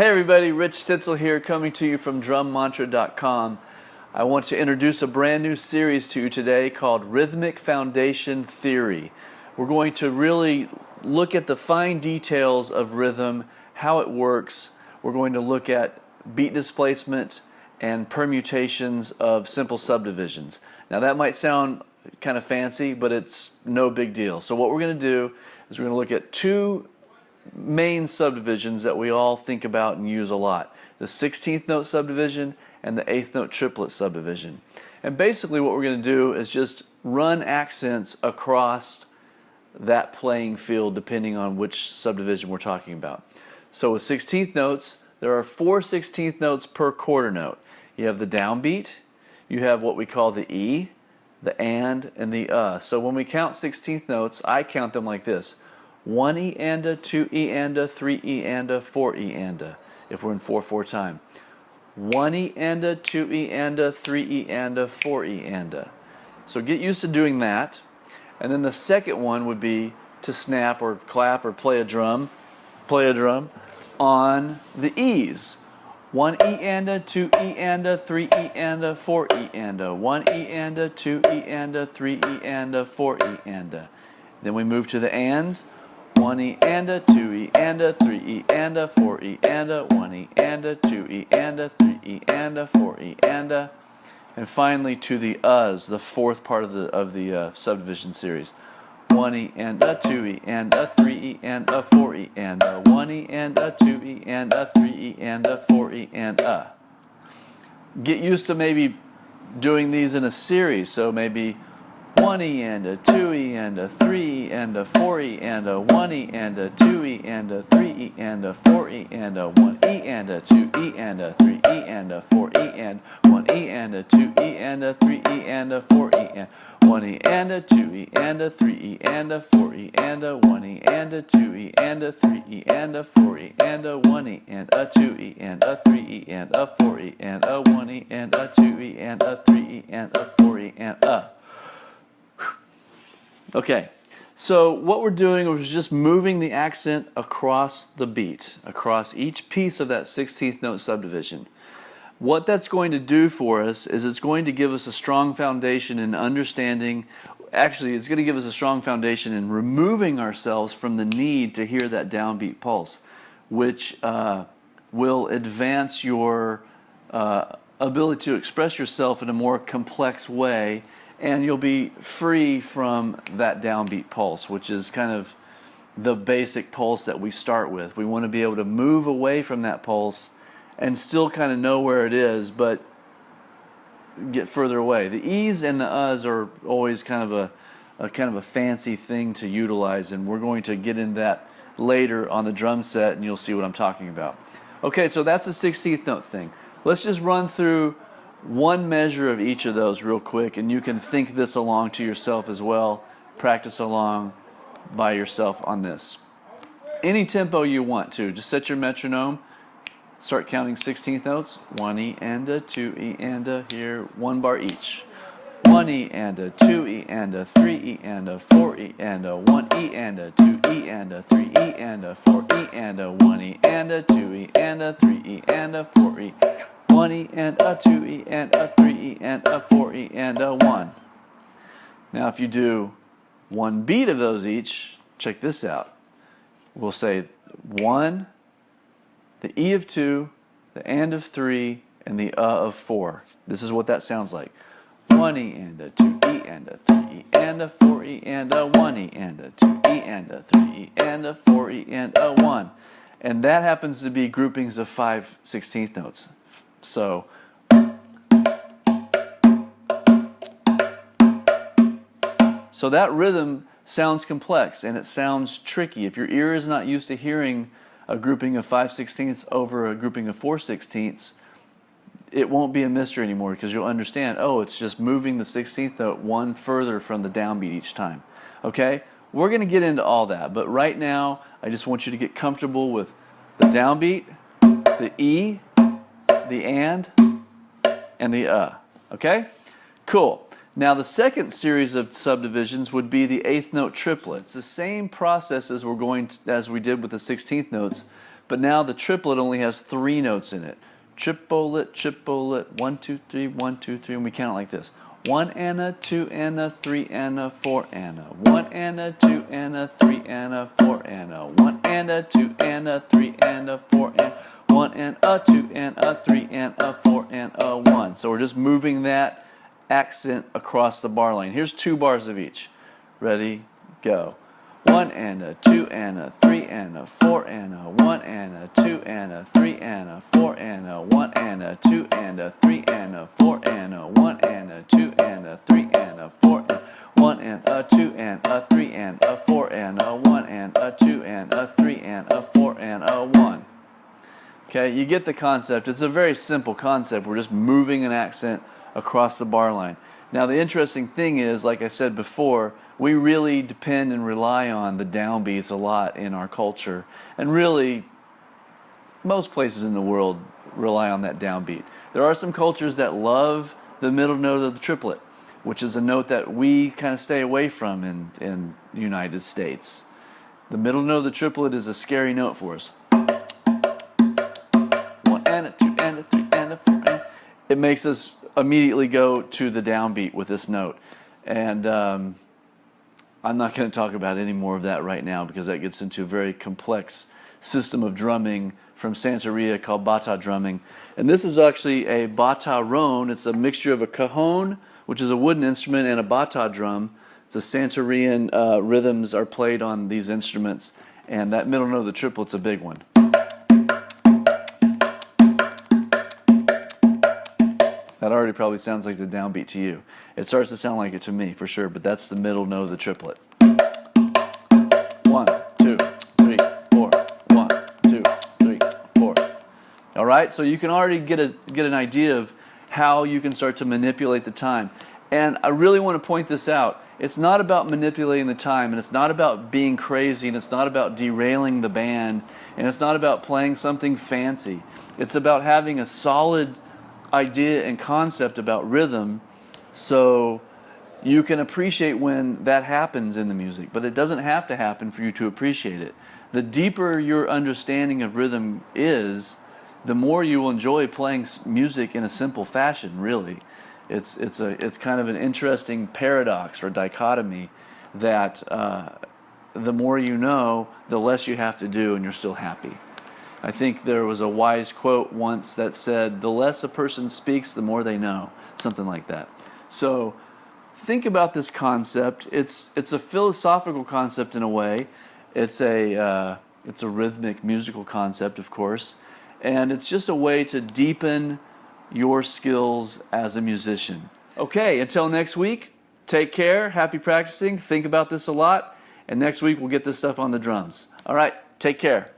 Hey everybody, Rich Stitzel here, coming to you from drummantra.com. I want to introduce a brand new series to you today called Rhythmic Foundation Theory. We're going to really look at the fine details of rhythm, how it works. We're going to look at beat displacement and permutations of simple subdivisions. Now that might sound kind of fancy, but it's no big deal. So what we're going to do is we're going to look at two main subdivisions that we all think about and use a lot: the 16th note subdivision and the 8th note triplet subdivision. And basically what we're going to do is just run accents across that playing field depending on which subdivision we're talking about. So with 16th notes, there are 4 16th notes per quarter note. You have the downbeat, you have what we call the E, the and the So when we count 16th notes, I count them like this: 1 E and a, 2 E and a, 3 E and a, 4 E and a, if we're in 4/4 time. 1 E and a, 2 E and a, 3 E and a, 4 E and a. So get used to doing that. And then the second one would be to snap or clap or play a drum on the E's. 1 E and a, 2 E and a, 3 E and a, 4 E and a, 1 E and a, 2 E and a, 3 E and a, 4 E and a. Then we move to the ands. 1 E and a, 2 E and a, 3 E and a, 4 E and a, 1 E and a, 2 E and a, 3 E and a, 4 E and a. And finally to the U's, the fourth part of the subdivision series. 1 E and a, 2 E and a, 3 E and a, 4 E and a, 1 E and a, 2 E and a, 3 E and a, 4 E and a. Get used to maybe doing these in a series, so maybe 1 E and a, 2 E and a, 3 E and a, 4 E and a, 1 E and a, 2 E and a, 3 E and a, 4 E and a, 1 E and a, 2 E and a, 3 E and a, 4 E and 1 E and a, 2 E and a, 3 E and a, 4 E and 1 E and a, 2 E and a, 3 E and a, 4 E and a, 1 E and a, 2 E and a, 3 E and a, 4 E and a, 1 E and a, 2 E and a, 3 E and a, 4 E and a, 1 E and a, 2 E and a, 3 E and a, 4 E and a. Okay, so what we're doing is just moving the accent across the beat, across each piece of that 16th note subdivision. What that's going to do for us is it's going to give us a strong foundation in understanding. Actually, it's going to give us a strong foundation in removing ourselves from the need to hear that downbeat pulse, which will advance your ability to express yourself in a more complex way, and you'll be free from that downbeat pulse, which is kind of the basic pulse that we start with. We want to be able to move away from that pulse and still kind of know where it is, but get further away. The E's and the U's are always kind of a fancy thing to utilize, and we're going to get into that later on the drum set, and you'll see what I'm talking about. Okay, so that's the 16th note thing. Let's just run through one measure of each of those real quick, and you can think this along to yourself as well. Practice along by yourself on this. Any tempo you want to. Just set your metronome. Start counting 16th notes. 1 E and a, 2 E and a, here, 1 bar each. 1 E and a, 2 E and a, 3 E and a, 4 E and a, 1 E and a, 2 E and a, 3 E and a, 4 E and a, 1 E and a, 2 E and a, 3 E and a, 4 E. 1 E and a, 2 E and a, 3 E and a, 4 E and a, 1. Now if you do one beat of those each, check this out. We'll say 1, the E of 2, the and of 3, and the of 4. This is what that sounds like. 1 E and a, 2 E and a, 3 E and a, 4 E and a, 1 E and a, 2 E and a, 3 E and a, 4 E and a, 1. And that happens to be groupings of 5 16th notes. So that rhythm sounds complex and it sounds tricky. If your ear is not used to hearing a grouping of 5 16ths over a grouping of 4 16ths, it won't be a mystery anymore, because you'll understand, oh, it's just moving the 16th note one further from the downbeat each time. Okay? We're going to get into all that, but right now I just want you to get comfortable with the downbeat, the E, the and the okay? Cool. Now the second series of subdivisions would be the 8th note triplets. The same process as we did with the 16th notes, but now the triplet only has 3 notes in it. Triplet, triplet, 1, 2, 3, 1, 2, 3, and we count it like this. 1 and a 2 and a 3 and a 4 and a 1 and a 2 and a 3 and a 4 and a 1 and a 2 and a 3 and a 4 and 1 and a 2 and a 3 and a 4 and a 1. So we're just moving that accent across the bar line. Here's 2 bars of each. Ready, go. 1 and a 2 and a 3 and a 4 and a 1 and a 2 and a 3 and a 4 and a 1 and a 2 and a 3 and a 4 and a 1 and a 2 and a 3 and a 4 and 1 and a 2 and a 3 and a 4 and a 1 and a 2 and a 3 and a 4 and a 1. Okay, you get the concept. It's a very simple concept. We're just moving an accent across the bar line. Now the interesting thing is, like I said before, we really depend and rely on the downbeats a lot in our culture, and really most places in the world rely on that downbeat. There are some cultures that love the middle note of the triplet, which is a note that we kind of stay away from in the United States. The middle note of the triplet is a scary note for us. 1 and a 2 and a 3 and a 4 and it makes us immediately go to the downbeat with this note. And I'm not going to talk about any more of that right now because that gets into a very complex system of drumming from Santeria called bata drumming. And this is actually a bata-ron. It's a mixture of a cajon, which is a wooden instrument, and a bata drum. It's a Santerian rhythms are played on these instruments, and that middle note of the triplet's a big one. That already probably sounds like the downbeat to you. It starts to sound like it to me, for sure, but that's the middle note of the triplet. 1, 2, 3, 4. 1, 2, 3, 4. All right, so you can already get an idea of how you can start to manipulate the time. And I really want to point this out. It's not about manipulating the time, and it's not about being crazy, and it's not about derailing the band, and it's not about playing something fancy. It's about having a solid idea and concept about rhythm so you can appreciate when that happens in the music, but it doesn't have to happen for you to appreciate it. The deeper your understanding of rhythm is, the more you will enjoy playing music in a simple fashion, really. It's kind of an interesting paradox or dichotomy that the more you know, the less you have to do and you're still happy. I think there was a wise quote once that said, the less a person speaks, the more they know. Something like that. So think about this concept. It's a philosophical concept in a way. It's a rhythmic musical concept, of course. And it's just a way to deepen your skills as a musician. Okay, until next week, take care, happy practicing, think about this a lot, and next week we'll get this stuff on the drums. All right, take care.